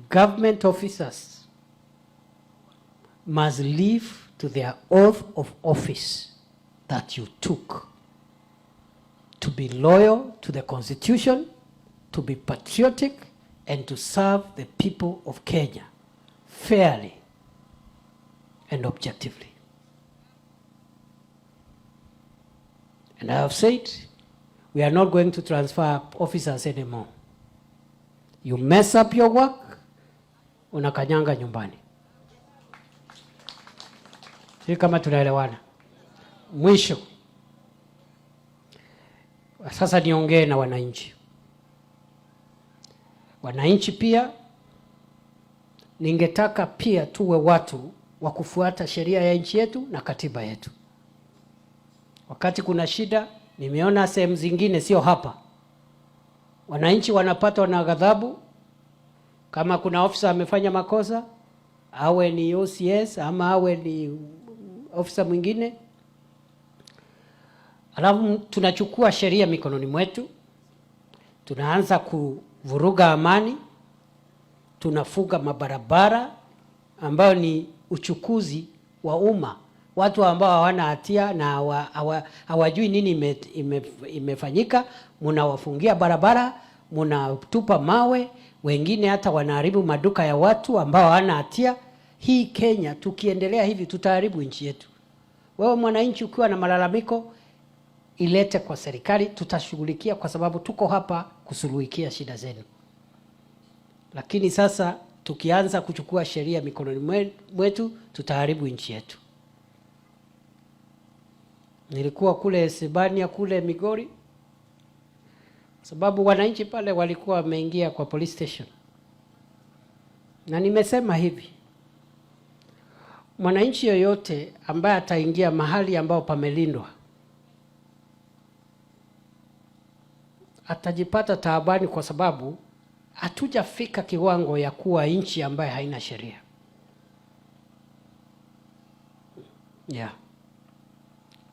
government officers must live to their oath of office that you took, to be loyal to the Constitution, to be patriotic, and to serve the people of Kenya fairly and objectively. And I have said, we are not going to transfer officers anymore. You mess up your work, unakanyanga nyumbani. Sisi kama tunaelewana. Mwisho, sasa niongee na wananchi. Wananchi pia, ningetaka pia tuwe watu wa kufuata sheria ya nchi yetu na katiba yetu. Wakati kuna shida, nimeona sehemu zingine, sio hapa, wananchi wanapatwa na ghadhabu. Kama kuna ofisa amefanya makosa, awe ni OCS ama awe ni ofisa mwingine, alafu tunachukua sheria mikononi mwetu, tunaanza kuvuruga amani, tunafuga mabarabara ambayo ni uchukuzi wa umma, watu ambao hawana hatia na hawajui nini imefanyika, mnawafungia barabara, mnatupa mawe, wengine hata wanaharibu maduka ya watu ambao hawana hatia. Hii Kenya, tukiendelea hivi tutaharibu nchi yetu. Wewe mwananchi ukiwa na malalamiko, ilete kwa serikali, tutashughulikia, kwa sababu tuko hapa kusuluhikia shida zenu. Lakini sasa tukianza kuchukua sheria mikononi mwetu, tutaharibu nchi yetu. Nilikuwa kule Sibania kule Migori, sababu wananchi pale walikuwa wameingia kwa police station. Na nimesema hivi, mwananchi yoyote ambaye ataingia mahali ambao pamelindwa atajipata taabani, kwa sababu hatujafika kiwango ya kuwa nchi ambaye haina sheria.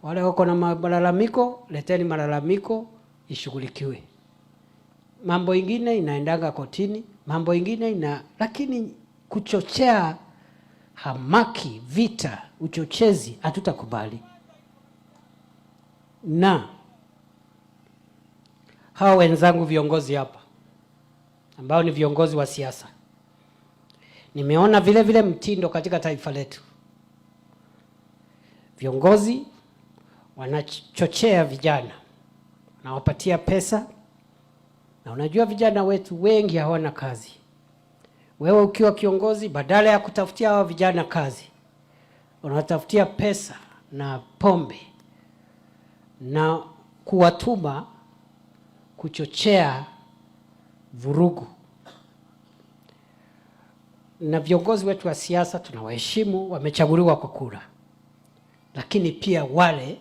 Wale wako na malalamiko, leteni malalamiko, ishughulikiwe. Mambo ingine inaendaga kotini, mambo ingine lakini kuchochea hamaki, vita, uchochezi hatutakubali. Na hawa wenzangu viongozi hapa ambao ni viongozi wa siasa, nimeona vile vile mtindo katika taifa letu. Viongozi wanachochea vijana, wanawapatia pesa, na unajua vijana wetu wengi hawana kazi. Wewe ukiwa kiongozi, badala ya kutafutia hawa vijana kazi, unatafutia pesa na pombe na kuwatuma kuchochea vurugu. Na viongozi wetu wa siasa tunawaheshimu, wamechaguliwa kwa kura. Lakini pia wale,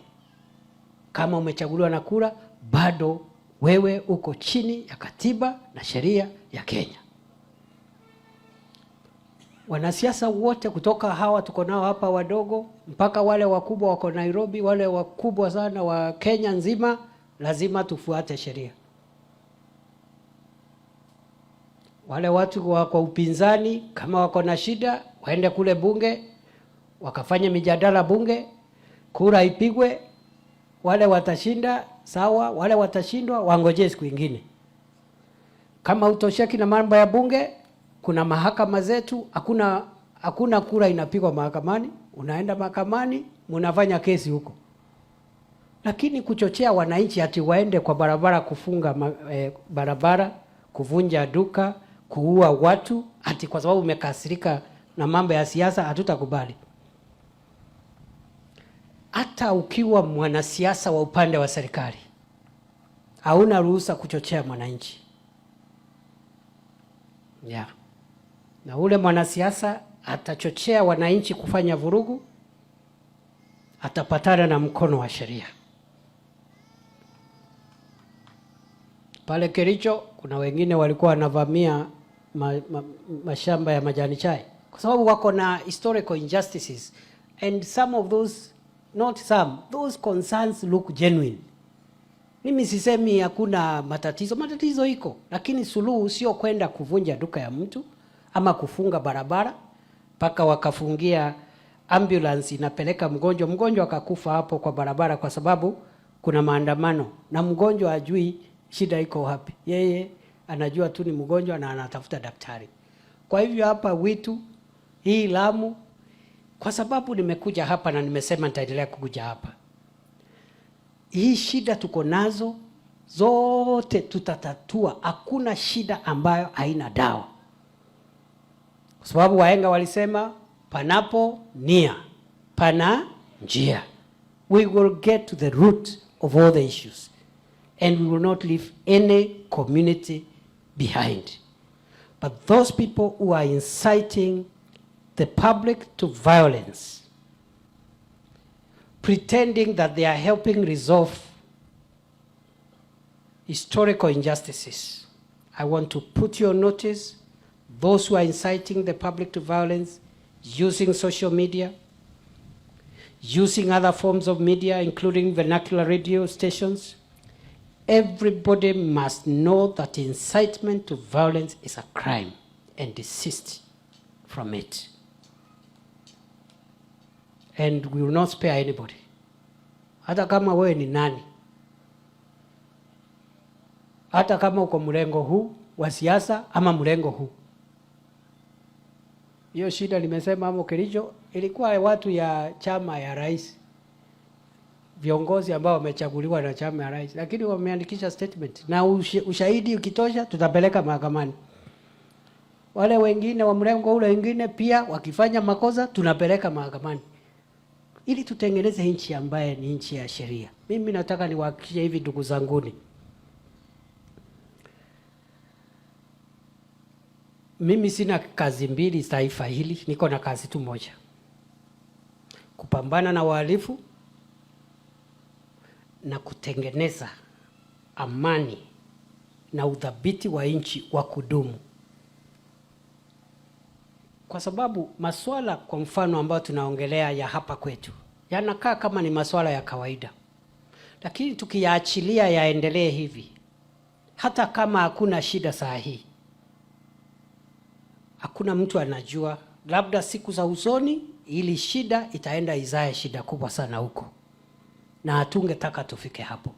kama umechaguliwa na kura, bado wewe uko chini ya katiba na sheria ya Kenya. Wanasiasa wote kutoka hawa tuko nao hapa wadogo mpaka wale wakubwa wako Nairobi, wale wakubwa sana wa Kenya nzima, lazima tufuate sheria. Wale watu wako upinzani, kama wako na shida, waende kule bunge, wakafanya mijadala bunge, kura ipigwe. Wale watashinda, sawa, wale watashindwa, wangojee siku nyingine. Kama utosheki na mambo ya bunge, kuna mahakama zetu, hakuna kura inapigwa mahakamani, unaenda mahakamani, mnafanya kesi huko. Lakini kuchochea wananchi ati waende kwa barabara kufunga barabara, kuvunja duka, kuua watu, ati kwa sababu umekasirika na mambo ya siasa, hatutakubali. Hata ukiwa mwanasiasa wa upande wa serikali, hauna ruhusa kuchochea mwananchi. Na ule mwanasiasa atachochea wananchi kufanya vurugu, atapatana na mkono wa sheria. Pale Kericho kuna wengine walikuwa wanavamia mashamba ya majani chai kwa sababu wako na historical injustices, and some of those, not some, those concerns look genuine. Mimi sisemi hakuna matatizo iko, lakini suluhu sio kwenda kuvunja duka ya mtu ama kufunga barabara, mpaka wakafungia ambulance inapeleka mgonjwa akakufa hapo kwa barabara kwa sababu kuna maandamano, na mgonjwa ajui shida iko wapi. Yeye anajua tu ni mgonjwa na anatafuta daktari. Kwa hivyo hapa Witu, hii Lamu, kwa sababu nimekuja hapa na nimesema nitaendelea kukuja hapa, hii shida tuko nazo zote tutatatua. Hakuna shida ambayo haina dawa, kwa sababu wahenga walisema panapo nia pana njia. We will get to the root of all the issues and we will not leave any community behind. But those people who are inciting the public to violence, pretending that they are helping resolve historical injustices, I want to put you on notice. Those who are inciting the public to violence, using social media, using other forms of media, including vernacular radio stations, everybody must know that incitement to violence is a crime and desist from it. And we will not spare anybody. Hata kama wewe ni nani, hata kama uko mrengo huu wa siasa ama mrengo huu. Hiyo shida nimesema hapo Kericho ilikuwa watu ya chama ya rais, viongozi ambao wamechaguliwa na chama ya rais, lakini wameandikisha statement na ushahidi ukitosha tutapeleka mahakamani. Wale wengine wa mrengo ule wengine pia wakifanya makosa tunapeleka mahakamani, ili tutengeneze nchi ambaye ni nchi ya sheria. Mimi nataka niwahakikishie hivi ndugu zanguni, mimi sina kazi mbili taifa hili, niko na kazi tu moja: kupambana na wahalifu na kutengeneza amani na udhabiti wa nchi wa kudumu. Kwa sababu masuala kwa mfano ambayo tunaongelea ya hapa kwetu yanakaa kama ni masuala ya kawaida, lakini tukiyaachilia yaendelee hivi, hata kama hakuna shida saa hii, hakuna mtu anajua, labda siku za usoni ili shida itaenda izae shida kubwa sana huko, na hatungetaka tufike hapo.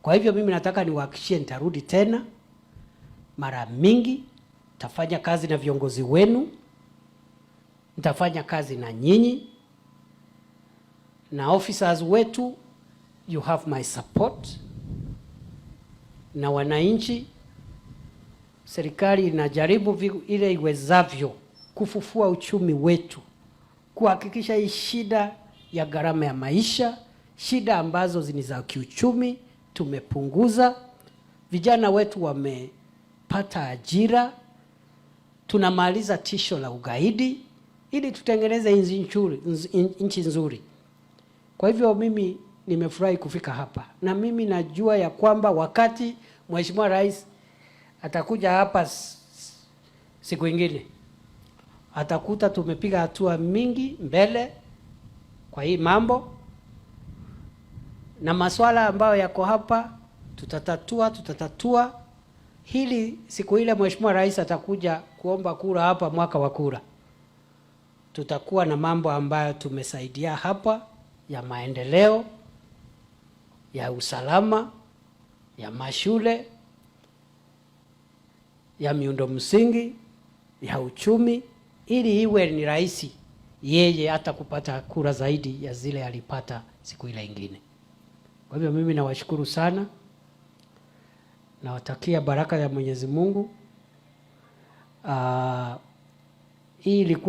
Kwa hivyo mimi nataka niwahakikishie nitarudi tena mara mingi, tafanya kazi na viongozi wenu, nitafanya kazi na nyinyi na officers wetu. You have my support. Na wananchi, serikali inajaribu ile iwezavyo kufufua uchumi wetu, kuhakikisha hii shida ya gharama ya maisha, shida ambazo ni za kiuchumi tumepunguza, vijana wetu wamepata ajira, tunamaliza tisho la ugaidi, ili tutengeneze nchi nzuri. Kwa hivyo mimi nimefurahi kufika hapa, na mimi najua ya kwamba wakati Mheshimiwa Rais atakuja hapa siku ingine, atakuta tumepiga hatua mingi mbele kwa hii mambo, na masuala ambayo yako hapa tutatatua hili. Siku ile Mheshimiwa Rais atakuja kuomba kura hapa mwaka wa kura, tutakuwa na mambo ambayo tumesaidia hapa ya maendeleo, ya usalama, ya mashule, ya miundo msingi, ya uchumi, ili iwe ni rahisi yeye hata kupata kura zaidi ya zile alipata siku ile ingine. Kwa hivyo mimi nawashukuru sana, nawatakia baraka ya Mwenyezi Mungu. Hii ilikuwa